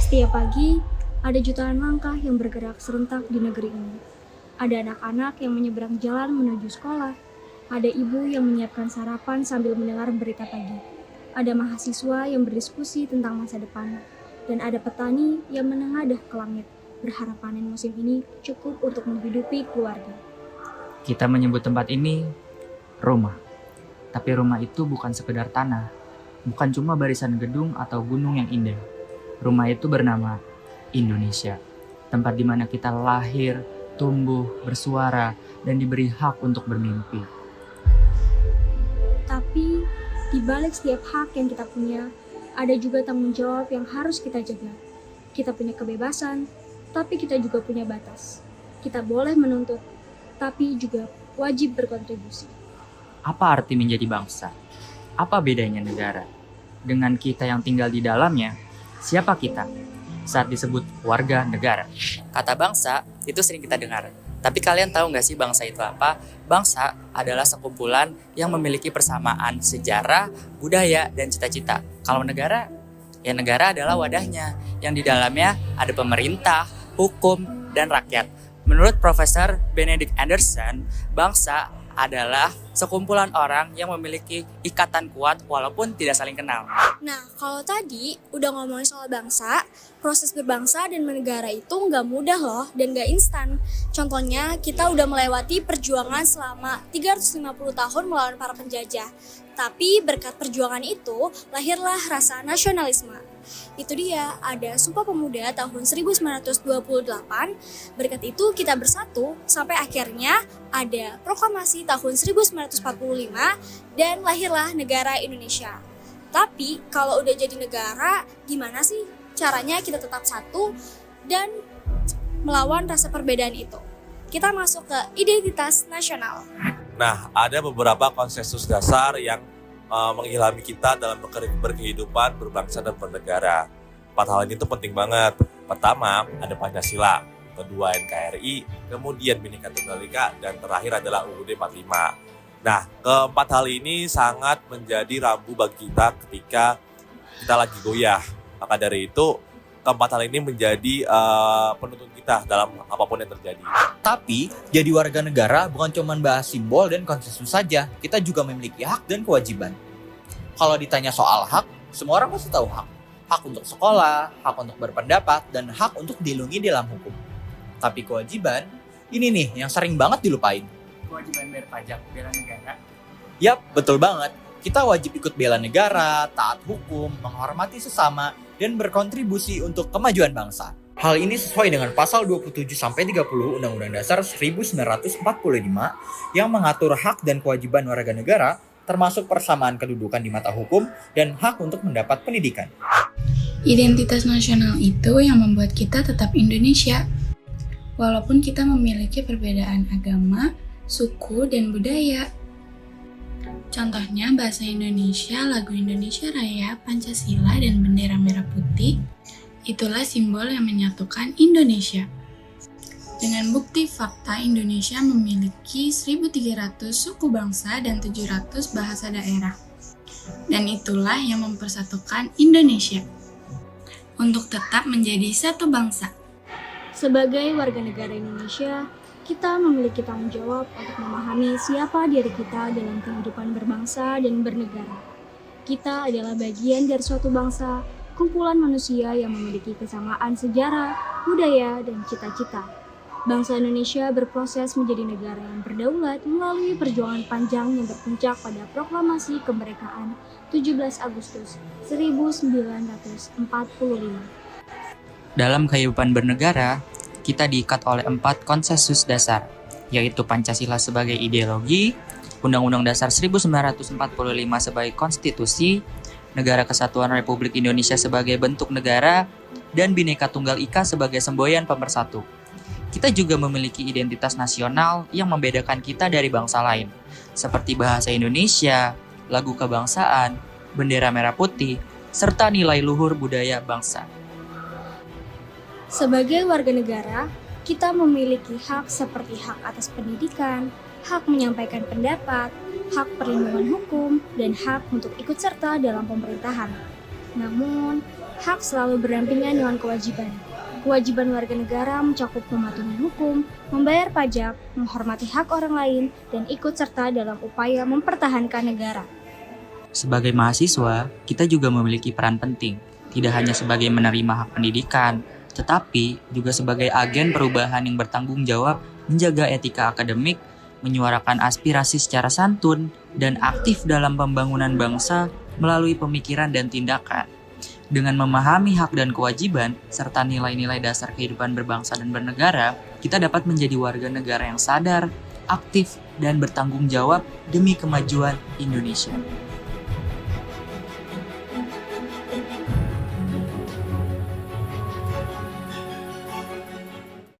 Setiap pagi, ada jutaan langkah yang bergerak serentak di negeri ini. Ada anak-anak yang menyeberang jalan menuju sekolah. Ada ibu yang menyiapkan sarapan sambil mendengar berita pagi. Ada mahasiswa yang berdiskusi tentang masa depan. Dan ada petani yang menengadah ke langit, berharap panen musim ini cukup untuk menghidupi keluarga. Kita menyebut tempat ini rumah. Tapi rumah itu bukan sekedar tanah. Bukan cuma barisan gedung atau gunung yang indah. Rumah itu bernama Indonesia. Tempat di mana kita lahir, tumbuh, bersuara, dan diberi hak untuk bermimpi. Tapi, di balik setiap hak yang kita punya, ada juga tanggung jawab yang harus kita jaga. Kita punya kebebasan, tapi kita juga punya batas. Kita boleh menuntut, tapi juga wajib berkontribusi. Apa arti menjadi bangsa? Apa bedanya negara? Dengan kita yang tinggal di dalamnya, siapa kita saat disebut warga negara? Kata bangsa itu sering kita dengar. Tapi kalian tahu nggak sih bangsa itu apa? Bangsa adalah sekumpulan yang memiliki persamaan sejarah, budaya, dan cita-cita. Kalau negara, ya negara adalah wadahnya yang di dalamnya ada pemerintah, hukum, dan rakyat. Menurut Profesor Benedict Anderson, bangsa adalah sekumpulan orang yang memiliki ikatan kuat walaupun tidak saling kenal. Nah, kalau tadi udah ngomongin soal bangsa, proses berbangsa dan bernegara itu nggak mudah loh dan nggak instan. Contohnya, kita udah melewati perjuangan selama 350 tahun melawan para penjajah. Tapi berkat perjuangan itu, lahirlah rasa nasionalisme. Itu dia, ada Sumpah Pemuda tahun 1928. Berkat itu kita bersatu sampai akhirnya ada Proklamasi tahun 1945 dan lahirlah negara Indonesia. Tapi kalau udah jadi negara, gimana sih caranya kita tetap satu dan melawan rasa perbedaan itu? Kita masuk ke identitas nasional. Nah, ada beberapa konsensus dasar yang mengilhami kita dalam berkehidupan, berbangsa, dan bernegara. 4 hal ini tuh penting banget. Pertama, ada Pancasila. Kedua, NKRI. Kemudian Bhinneka Tunggal Ika. Dan terakhir adalah UUD 45. Nah, keempat hal ini sangat menjadi rambu bagi kita ketika kita lagi goyah. Maka dari itu, keempat hal ini menjadi penuntun kita dalam apapun yang terjadi. Tapi, jadi warga negara bukan cuma bahas simbol dan konsensus saja. Kita juga memiliki hak dan kewajiban. Kalau ditanya soal hak, semua orang pasti tahu hak. Hak untuk sekolah, hak untuk berpendapat, dan hak untuk dilindungi dalam hukum. Tapi kewajiban, ini nih yang sering banget dilupain. Kewajiban bayar pajak bela negara. Yap, betul banget. Kita wajib ikut bela negara, taat hukum, menghormati sesama, dan berkontribusi untuk kemajuan bangsa. Hal ini sesuai dengan pasal 27-30 Undang-Undang Dasar 1945 yang mengatur hak dan kewajiban warga negara, termasuk persamaan kedudukan di mata hukum dan hak untuk mendapat pendidikan. Identitas nasional itu yang membuat kita tetap Indonesia. Walaupun kita memiliki perbedaan agama, suku, dan budaya. Contohnya bahasa Indonesia, lagu Indonesia Raya, Pancasila, dan bendera merah putih. Itulah simbol yang menyatukan Indonesia. Dengan bukti fakta, Indonesia memiliki 1.300 suku bangsa dan 700 bahasa daerah. Dan itulah yang mempersatukan Indonesia untuk tetap menjadi satu bangsa. Sebagai warga negara Indonesia, kita memiliki tanggung jawab untuk memahami siapa diri kita dalam kehidupan berbangsa dan bernegara. Kita adalah bagian dari suatu bangsa, kumpulan manusia yang memiliki kesamaan sejarah, budaya, dan cita-cita. Bangsa Indonesia berproses menjadi negara yang berdaulat melalui perjuangan panjang yang berpuncak pada Proklamasi Kemerdekaan 17 Agustus 1945. Dalam kehidupan bernegara, kita diikat oleh 4 konsensus dasar, yaitu Pancasila sebagai ideologi, Undang-Undang Dasar 1945 sebagai konstitusi, Negara Kesatuan Republik Indonesia sebagai bentuk negara, dan Bhinneka Tunggal Ika sebagai semboyan pemersatu. Kita juga memiliki identitas nasional yang membedakan kita dari bangsa lain, seperti bahasa Indonesia, lagu kebangsaan, bendera merah putih, serta nilai luhur budaya bangsa. Sebagai warga negara, kita memiliki hak seperti hak atas pendidikan, hak menyampaikan pendapat, hak perlindungan hukum, dan hak untuk ikut serta dalam pemerintahan. Namun, Hak selalu berdampingan dengan kewajiban. Kewajiban warga negara mencakup mematuhi hukum, membayar pajak, menghormati hak orang lain, dan ikut serta dalam upaya mempertahankan negara. Sebagai mahasiswa, kita juga memiliki peran penting, tidak hanya sebagai menerima hak pendidikan, tetapi juga sebagai agen perubahan yang bertanggung jawab, menjaga etika akademik, menyuarakan aspirasi secara santun, dan aktif dalam pembangunan bangsa melalui pemikiran dan tindakan. Dengan memahami hak dan kewajiban, serta nilai-nilai dasar kehidupan berbangsa dan bernegara, kita dapat menjadi warga negara yang sadar, aktif, dan bertanggung jawab demi kemajuan Indonesia.